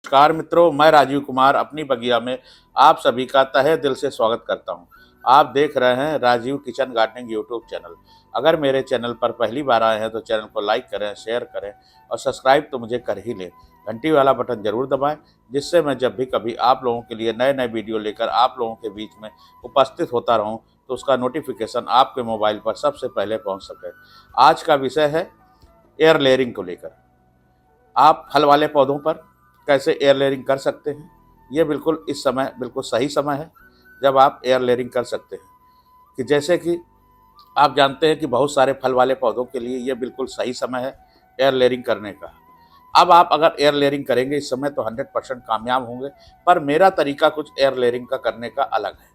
नमस्कार मित्रों, मैं राजीव कुमार अपनी बगिया में आप सभी का तहे दिल से स्वागत करता हूं। आप देख रहे हैं Rajeev kitchen gardening YouTube channel. अगर मेरे चैनल पर पहली बार आए हैं तो चैनल को लाइक करें, शेयर करें और सब्सक्राइब तो मुझे कर ही लें। घंटी वाला बटन जरूर दबाएं, जिससे मैं जब भी कभी आप लोगों के लिए नए नए वीडियो लेकर आप लोगों के बीच में उपस्थित होता रहूं तो उसका नोटिफिकेशन आपके मोबाइल पर सबसे पहले पहुँच सके। आज का विषय है एयर लेयरिंग को लेकर। आप फल वाले पौधों पर कैसे एयर लेयरिंग कर सकते हैं। ये बिल्कुल इस समय बिल्कुल सही समय है जब आप एयर लेयरिंग कर सकते हैं। कि जैसे कि आप जानते हैं कि बहुत सारे फल वाले पौधों के लिए ये बिल्कुल सही समय है एयर लेयरिंग करने का। अब आप अगर एयर लेयरिंग करेंगे इस समय तो 100% कामयाब होंगे। पर मेरा तरीका कुछ एयर लेयरिंग का करने का अलग है।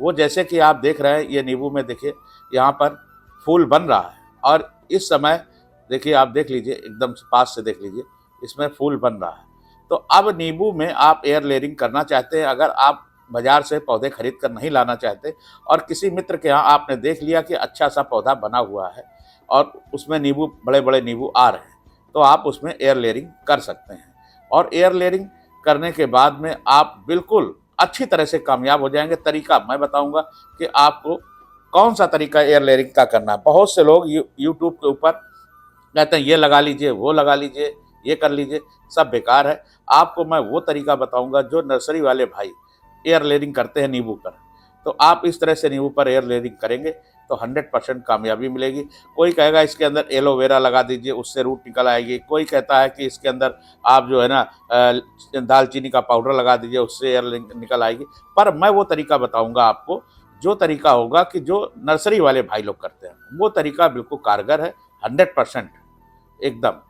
वो जैसे कि आप देख रहे हैं, ये नींबू में देखिए यहाँ पर फूल बन रहा है और इस समय देखिए, आप देख लीजिए, एकदम पास से देख लीजिए, इसमें फूल बन रहा है। तो अब नींबू में आप एयर लेयरिंग करना चाहते हैं, अगर आप बाजार से पौधे खरीद कर नहीं लाना चाहते और किसी मित्र के यहाँ आपने देख लिया कि अच्छा सा पौधा बना हुआ है और उसमें नींबू, बड़े बड़े नींबू आ रहे हैं, तो आप उसमें एयर लेयरिंग कर सकते हैं। और एयर लेयरिंग करने के बाद में आप बिल्कुल अच्छी तरह से कामयाब हो जाएंगे। तरीका मैं बताऊंगा कि आपको कौन सा तरीका एयर लेयरिंग का करना है। बहुत से लोग यूट्यूब के ऊपर कहते हैं ये लगा लीजिए, वो लगा लीजिए, ये कर लीजिए, सब बेकार है। आपको मैं वो तरीका बताऊंगा जो नर्सरी वाले भाई एयर लेयरिंग करते हैं नींबू पर। तो आप इस तरह से नींबू पर एयर लेयरिंग करेंगे तो 100% कामयाबी मिलेगी। कोई कहेगा इसके अंदर एलोवेरा लगा दीजिए, उससे रूट निकल आएगी। कोई कहता है कि इसके अंदर आप जो है ना दालचीनी का पाउडर लगा दीजिए, उससे एयर निकल आएगी। पर मैं वो तरीका बताऊंगा आपको, जो तरीका होगा कि जो नर्सरी वाले भाई लोग करते हैं, वो तरीका बिल्कुल कारगर है। 100% एकदम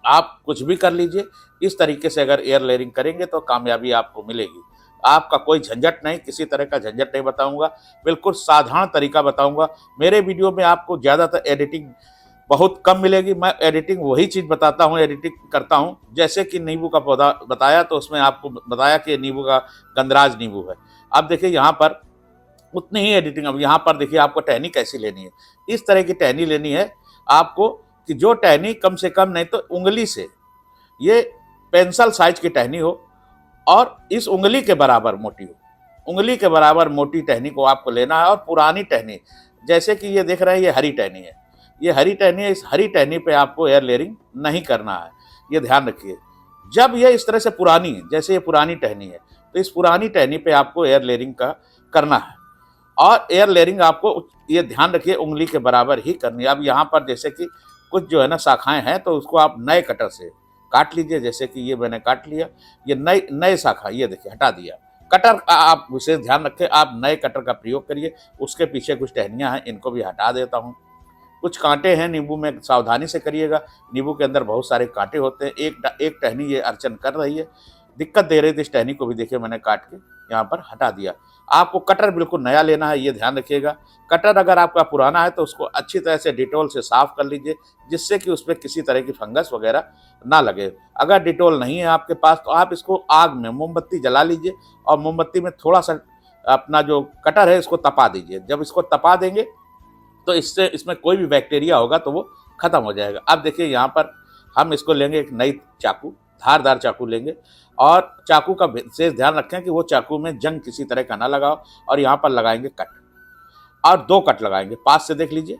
आप कुछ भी कर लीजिए, इस तरीके से अगर एयर लेयरिंग करेंगे तो कामयाबी आपको मिलेगी। आपका कोई झंझट नहीं, किसी तरह का झंझट नहीं बताऊंगा, बिल्कुल साधारण तरीका बताऊंगा। मेरे वीडियो में आपको ज़्यादातर एडिटिंग बहुत कम मिलेगी। मैं एडिटिंग वही चीज़ बताता हूँ, एडिटिंग करता हूँ। जैसे कि नींबू का पौधा बताया तो उसमें आपको बताया कि नींबू का गंधराज नींबू है। अब देखिए यहाँ पर उतनी ही एडिटिंग। अब यहाँ पर देखिए आपको टहनी कैसी लेनी है। इस तरह की टहनी लेनी है आपको कि जो टहनी कम से कम नहीं तो उंगली से, ये पेंसिल साइज की टहनी हो और इस उंगली के बराबर मोटी हो। उंगली के बराबर मोटी टहनी को आपको लेना है। और पुरानी टहनी, जैसे कि ये देख रहे हैं, ये हरी टहनी है, ये हरी टहनी है। इस हरी टहनी पे आपको एयर लेयरिंग नहीं करना है, ये ध्यान रखिए। जब ये इस तरह से पुरानी है, जैसे ये पुरानी टहनी है, तो इस पुरानी टहनी पे आपको एयर लेयरिंग का करना है। और एयर लेयरिंग आपको ये ध्यान रखिए उंगली के बराबर ही करनी है। अब यहाँ पर जैसे कि कुछ जो है ना शाखाएं हैं, तो उसको आप नए कटर से काट लीजिए। जैसे कि ये मैंने काट लिया, ये नए नए शाखा, ये देखिए हटा दिया। कटर का आप विशेष ध्यान रखें, आप नए कटर का प्रयोग करिए। उसके पीछे कुछ टहनियाँ हैं, इनको भी हटा देता हूँ। कुछ कांटे हैं नींबू में, सावधानी से करिएगा। नींबू के अंदर बहुत सारे कांटे होते हैं। एक टहनी ये अर्चन कर रही है, दिक्कत दे रही थी। इस टहनी को भी देखिए मैंने काट के यहाँ पर हटा दिया। आपको कटर बिल्कुल नया लेना है, ये ध्यान रखिएगा। कटर अगर आपका पुराना है तो उसको अच्छी तरह से डिटॉल से साफ कर लीजिए, जिससे कि उसमें किसी तरह की फंगस वगैरह ना लगे। अगर डिटॉल नहीं है आपके पास तो आप इसको आग में मोमबत्ती जला लीजिए और मोमबत्ती में थोड़ा सा अपना जो कटर है इसको तपा दीजिए। जब इसको तपा देंगे तो इससे इसमें कोई भी बैक्टीरिया होगा तो वो खत्म हो जाएगा। अब देखिए यहाँ पर हम इसको लेंगे, एक नई चाकू, धारदार चाकू लेंगे। और चाकू का विशेष ध्यान रखें कि वो चाकू में जंग किसी तरह का ना लगाओ। और यहाँ पर लगाएंगे कट, और 2 कट लगाएंगे। पास से देख लीजिए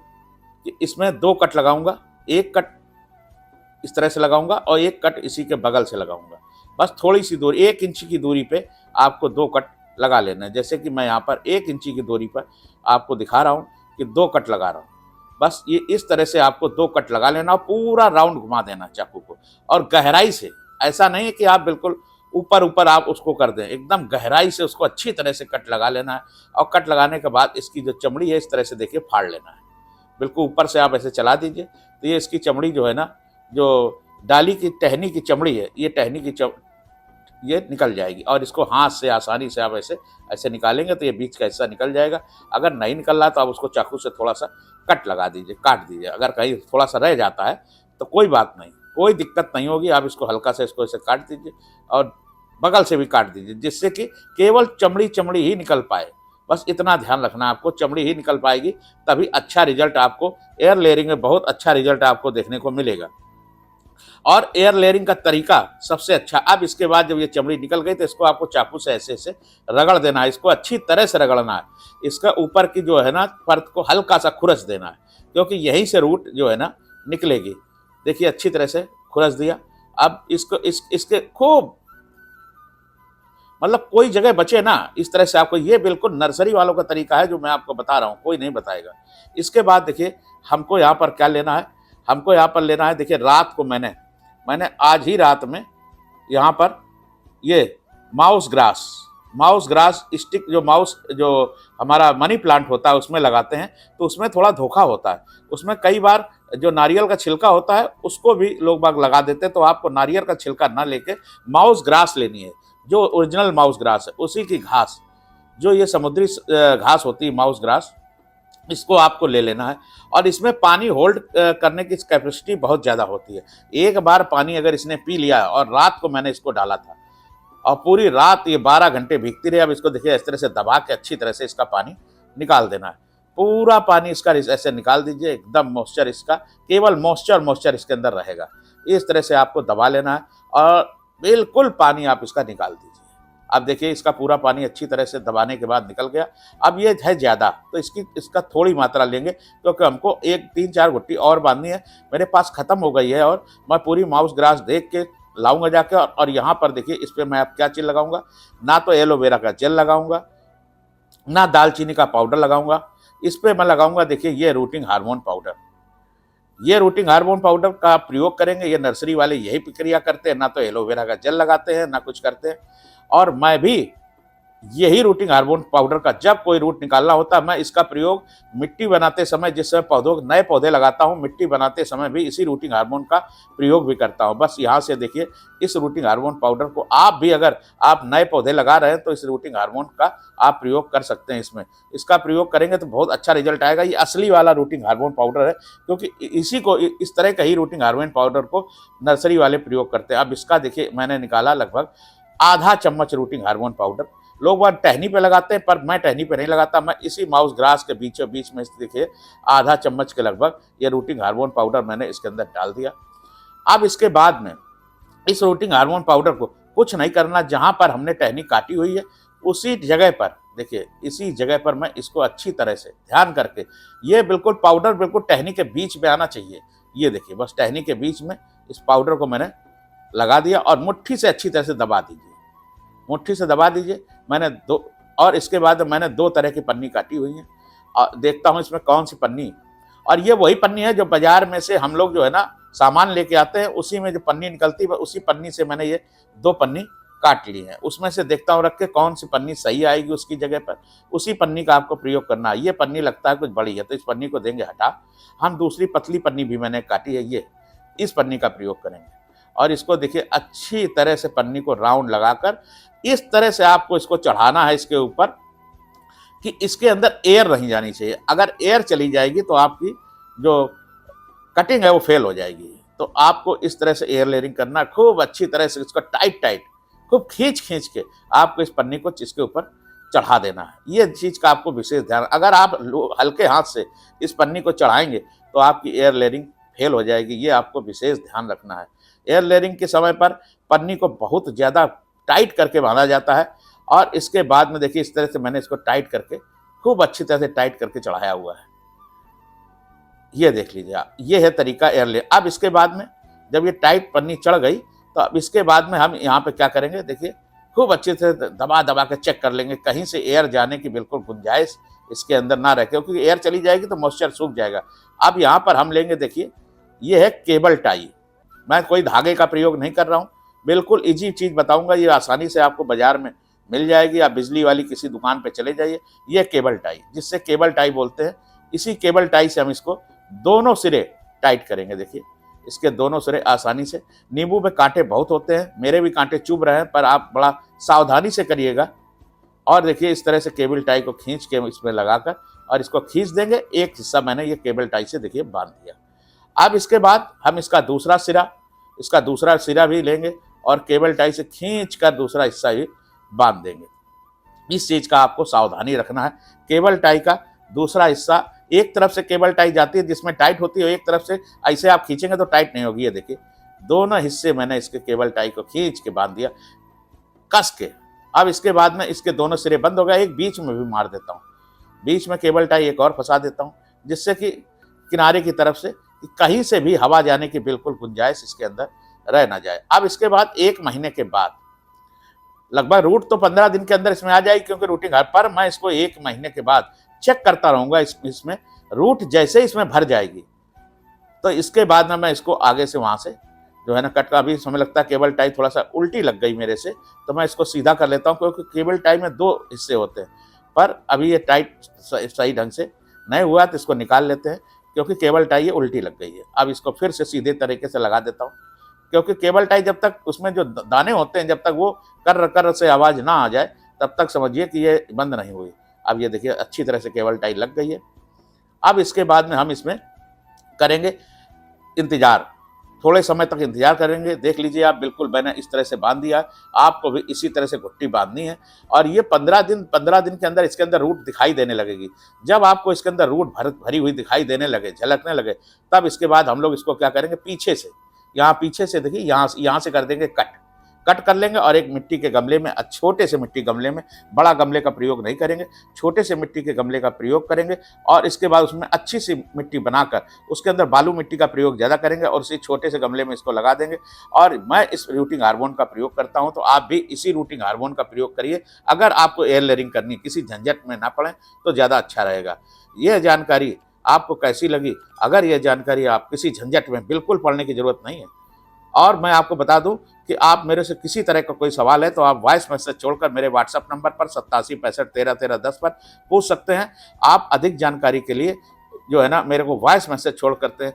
कि इसमें 2 कट लगाऊंगा। एक कट इस तरह से लगाऊंगा और एक कट इसी के बगल से लगाऊंगा। बस थोड़ी सी दूरी, 1 इंची की दूरी पे आपको 2 कट लगा लेना है। जैसे कि मैं यहाँ पर 1 इंची की दूरी पर आपको दिखा रहा हूँ कि 2 कट लगा रहा हूँ। बस ये इस तरह से आपको 2 कट लगा लेना और पूरा राउंड घुमा देना चाकू को। और गहराई से, ऐसा नहीं है कि आप बिल्कुल ऊपर ऊपर आप उसको कर दें, एकदम गहराई से उसको अच्छी तरह से कट लगा लेना है। और कट लगाने के बाद इसकी जो चमड़ी है इस तरह से देखिए फाड़ लेना है। बिल्कुल ऊपर से आप ऐसे चला दीजिए तो ये इसकी चमड़ी जो है ना, जो डाली की टहनी की चमड़ी है, ये टहनी की ये निकल जाएगी। और इसको हाथ से आसानी से आप ऐसे ऐसे निकालेंगे तो ये बीच का हिस्सा निकल जाएगा। अगर नहीं निकल रहा तो आप उसको चाकू से थोड़ा सा कट लगा दीजिए, काट दीजिए। अगर कहीं थोड़ा सा रह जाता है तो कोई बात नहीं, कोई दिक्कत नहीं होगी। आप इसको हल्का से इसको ऐसे काट दीजिए और बगल से भी काट दीजिए, जिससे कि केवल चमड़ी चमड़ी ही निकल पाए। बस इतना ध्यान रखना, आपको चमड़ी ही निकल पाएगी, तभी अच्छा रिजल्ट आपको एयर लेयरिंग में बहुत अच्छा रिजल्ट आपको देखने को मिलेगा। और एयर लेयरिंग का तरीका सबसे अच्छा। अब इसके बाद जब ये चमड़ी निकल गई तो इसको आपको चाकू से ऐसे ऐसे रगड़ देना है, इसको अच्छी तरह से रगड़ना है, इसका ऊपर की जो है ना परत को हल्का सा खुरच देना है, क्योंकि यहीं से रूट जो है ना निकलेगी। देखिए अच्छी तरह से खुरच दिया। अब इसको इसके खूब मतलब कोई जगह बचे ना, इस तरह से आपको, ये बिल्कुल नर्सरी वालों का तरीका है जो मैं आपको बता रहा हूँ, कोई नहीं बताएगा। इसके बाद देखिए हमको यहाँ पर क्या लेना है, हमको यहाँ पर लेना है, देखिए रात को मैंने आज ही रात में यहाँ पर ये माउस ग्रास स्टिक, जो माउस जो हमारा मनी प्लांट होता है उसमें लगाते हैं, तो उसमें थोड़ा धोखा होता है। उसमें कई बार जो नारियल का छिलका होता है उसको भी लोग बाग लगा देते हैं, तो आपको नारियल का छिलका ना लेके माउस ग्रास लेनी है, जो ओरिजिनल माउस ग्रास है उसी की घास, जो ये समुद्री घास होती है माउस ग्रास, इसको आपको ले लेना है। और इसमें पानी होल्ड करने की कैपेसिटी बहुत ज़्यादा होती है। एक बार पानी अगर इसने पी लिया, और रात को मैंने इसको डाला था और पूरी रात ये 12 घंटे भीगती रही। अब इसको देखिए इस तरह से दबा के अच्छी तरह से इसका पानी निकाल देना है, पूरा पानी इसका ऐसे निकाल दीजिए, एकदम मॉइस्चर इसका, केवल मॉइस्चर इसके अंदर रहेगा। इस तरह से आपको दबा लेना है और बिल्कुल पानी आप इसका निकाल दीजिए। अब देखिए इसका पूरा पानी अच्छी तरह से दबाने के बाद निकल गया। अब ये है ज़्यादा, तो इसका थोड़ी मात्रा लेंगे, क्योंकि हमको 3-4 घुट्टी और बांधनी है। मेरे पास ख़त्म हो गई है और मैं पूरी माउस ग्रास देख के लाऊंगा जाके। और यहाँ पर देखिए इस पर मैं अब क्या चीज़ लगाऊंगा, ना तो एलोवेरा का जेल लगाऊंगा, ना दालचीनी का पाउडर लगाऊंगा, इस पर मैं लगाऊंगा देखिए ये रूटिंग हार्मोन पाउडर। ये रूटिंग हार्मोन पाउडर का प्रयोग करेंगे, ये नर्सरी वाले यही प्रक्रिया करते हैं, ना तो एलोवेरा का जेल लगाते हैं ना कुछ करते हैं। और मैं भी यही रूटिंग हार्मोन पाउडर का, जब कोई रूट निकालना होता है, मैं इसका प्रयोग मिट्टी बनाते समय, जिस समय नए पौधे लगाता हूं, मिट्टी बनाते समय भी इसी रूटिंग हार्मोन का प्रयोग भी करता हूं। बस यहाँ से देखिए इस रूटिंग हार्मोन पाउडर को आप भी, अगर आप नए पौधे लगा रहे हैं तो इस रूटिंग हार्मोन का आप प्रयोग कर सकते हैं। इसमें इसका प्रयोग करेंगे तो बहुत अच्छा रिजल्ट आएगा। ये असली वाला रूटिंग हार्मोन पाउडर है, क्योंकि इस तरह का ही रूटिंग हार्मोन पाउडर को नर्सरी वाले प्रयोग करते हैं। अब इसका देखिए मैंने निकाला लगभग आधा चम्मच रूटिंग हार्मोन पाउडर। लोग बात टहनी पे लगाते हैं, पर मैं टहनी पे नहीं लगाता, मैं इसी माउस ग्रास के बीचों बीच में देखिए आधा चम्मच के लगभग ये रूटिंग हार्मोन पाउडर मैंने इसके अंदर डाल दिया। अब इसके बाद में इस रूटिंग हार्मोन पाउडर को कुछ नहीं करना, जहां पर हमने टहनी काटी हुई है उसी जगह पर देखिए, इसी जगह पर मैं इसको अच्छी तरह से ध्यान करके, ये बिल्कुल पाउडर बिल्कुल टहनी के बीच में आना चाहिए। ये देखिए बस टहनी के बीच में इस पाउडर को मैंने लगा दिया और मुट्ठी से अच्छी तरह से दबा दीजिए, मुट्ठी से दबा दीजिए। मैंने दो, और इसके बाद मैंने 2 तरह की पन्नी काटी हुई है और देखता हूँ इसमें कौन सी पन्नी, और ये वही पन्नी है जो बाजार में से हम लोग जो है ना सामान लेके आते हैं, उसी में जो पन्नी निकलती है उसी पन्नी से मैंने ये 2 पन्नी काट ली है। उसमें से देखता हूँ रख के कौन सी पन्नी सही आएगी उसकी जगह पर, उसी पन्नी का आपको प्रयोग करना है। ये पन्नी लगता है कुछ बड़ी है, तो इस पन्नी को देंगे हटा। हम दूसरी पतली पन्नी भी मैंने काटी है, ये इस पन्नी का प्रयोग करेंगे। और इसको देखिए अच्छी तरह से पन्नी को राउंड लगाकर इस तरह से आपको इसको चढ़ाना है इसके ऊपर, कि इसके अंदर एयर नहीं जानी चाहिए। अगर एयर चली जाएगी तो आपकी जो कटिंग है वो फेल हो जाएगी। तो आपको इस तरह से एयर लेयरिंग करना, खूब अच्छी तरह से इसको टाइट खूब खींच के आपको इस पन्नी को इसके ऊपर चढ़ा देना है। ये चीज़ का आपको विशेष ध्यान, अगर आप हल्के हाथ से इस पन्नी को चढ़ाएंगे तो आपकी एयर लेयरिंग फेल हो जाएगी। ये आपको विशेष ध्यान रखना है। एयर लेयरिंग के समय पर पन्नी को बहुत ज़्यादा टाइट करके बांधा जाता है, और इसके बाद में देखिए इस तरह से मैंने इसको टाइट करके, खूब अच्छी तरह से टाइट करके चढ़ाया हुआ है। ये देख लीजिए आप, ये है तरीका एयर लेयर। अब इसके बाद में जब ये टाइट पन्नी चढ़ गई, तो अब इसके बाद में हम यहाँ पे क्या करेंगे, देखिए खूब अच्छे से दबा के चेक कर लेंगे, कहीं से एयर जाने की बिल्कुल गुंजाइश इसके अंदर ना रहे, क्योंकि एयर चली जाएगी तो मॉइस्चर सूख जाएगा। अब यहाँ पर हम लेंगे, देखिए ये है केबल टाई। मैं कोई धागे का प्रयोग नहीं कर रहा हूँ, बिल्कुल इजी चीज़ बताऊंगा, ये आसानी से आपको बाजार में मिल जाएगी। आप बिजली वाली किसी दुकान पे चले जाइए, ये केबल टाई, जिससे केबल टाई बोलते हैं, इसी केबल टाई से हम इसको दोनों सिरे टाइट करेंगे। देखिए इसके दोनों सिरे आसानी से, नींबू में कांटे बहुत होते हैं, मेरे भी कांटे चुभ रहे हैं, पर आप बड़ा सावधानी से करिएगा। और देखिए इस तरह से केबल टाई को खींच के इसमें लगाकर और इसको खींच देंगे। एक हिस्सा मैंने ये केबल टाई से देखिए बांध दिया। अब इसके बाद हम इसका दूसरा सिरा भी लेंगे और केबल टाई से खींच कर दूसरा हिस्सा भी बांध देंगे। इस चीज़ का आपको सावधानी रखना है। केबल टाई का दूसरा हिस्सा, एक तरफ से केबल टाई जाती है जिसमें टाइट होती है, एक तरफ से ऐसे आप खींचेंगे तो टाइट नहीं होगी। ये देखिए दोनों हिस्से मैंने इसके केबल टाई को खींच के बांध दिया कस के। अब इसके बाद में इसके दोनों सिरे बंद हो गए, एक बीच में भी मार देता हूँ, बीच में केबल टाई एक और फंसा देता हूँ, जिससे कि किनारे की तरफ से कहीं से भी हवा जाने की बिल्कुल गुंजाइश इसके अंदर रह ना जाए। अब इसके बाद 1 महीने के बाद लगभग रूट तो 15 दिन के अंदर इसमें आ जाएगी, क्योंकि रूटिंग है, पर मैं इसको 1 महीने के बाद चेक करता रहूंगा। इसमें रूट जैसे इसमें भर जाएगी तो इसके बाद ना मैं इसको आगे से वहां से जो है ना कट का, अभी समय लगता है केबल टाई थोड़ा सा उल्टी लग गई मेरे से, तो मैं इसको सीधा कर लेता हूँ, क्योंकि केबल टाई में 2 हिस्से होते हैं, पर अभी ये टाइट सही ढंग से नहीं हुआ तो इसको निकाल लेते हैं, क्योंकि केबल टाई ये उल्टी लग गई है। अब इसको फिर से सीधे तरीके से लगा देता हूँ, क्योंकि केबल टाई जब तक उसमें जो दाने होते हैं जब तक वो कर कर से आवाज़ ना आ जाए तब तक समझिए कि ये बंद नहीं हुई। अब ये देखिए अच्छी तरह से केबल टाई लग गई है। अब इसके बाद में हम इसमें करेंगे इंतजार, थोड़े समय तक इंतजार करेंगे। देख लीजिए आप, बिल्कुल मैंने इस तरह से बांध दिया, आपको भी इसी तरह से घुट्टी बांधनी है। और ये 15 दिन के अंदर इसके अंदर रूट दिखाई देने लगेगी। जब आपको इसके अंदर रूट भरी हुई दिखाई देने लगे, झलकने लगे, तब इसके बाद हम लोग इसको क्या करेंगे, पीछे से, यहाँ पीछे से देखिए, यहाँ से कर देंगे कट कर लेंगे, और एक मिट्टी के गमले में, छोटे से मिट्टी गमले में, बड़ा गमले का प्रयोग नहीं करेंगे, छोटे से मिट्टी के गमले का प्रयोग करेंगे। और इसके बाद उसमें अच्छी सी मिट्टी बनाकर उसके अंदर बालू मिट्टी का प्रयोग ज़्यादा करेंगे, और उसी छोटे से गमले में इसको लगा देंगे। और मैं इस रूटिंग हार्मोन का प्रयोग करता हूँ, तो आप भी इसी रूटिंग हार्मोन का प्रयोग करिए। अगर आपको एयर लेयरिंग करनी, किसी झंझट में ना पड़े, तो ज़्यादा अच्छा रहेगा। यह जानकारी आपको कैसी लगी? अगर यह जानकारी आप किसी झंझट में बिल्कुल पड़ने की जरूरत नहीं है। और मैं आपको बता दूं कि आप मेरे से किसी तरह का कोई सवाल है तो आप वॉइस मैसेज छोड़कर मेरे व्हाट्सएप नंबर पर 8765131310 पर पूछ सकते हैं। आप अधिक जानकारी के लिए जो है ना मेरे को वॉइस मैसेज छोड़ करते हैं।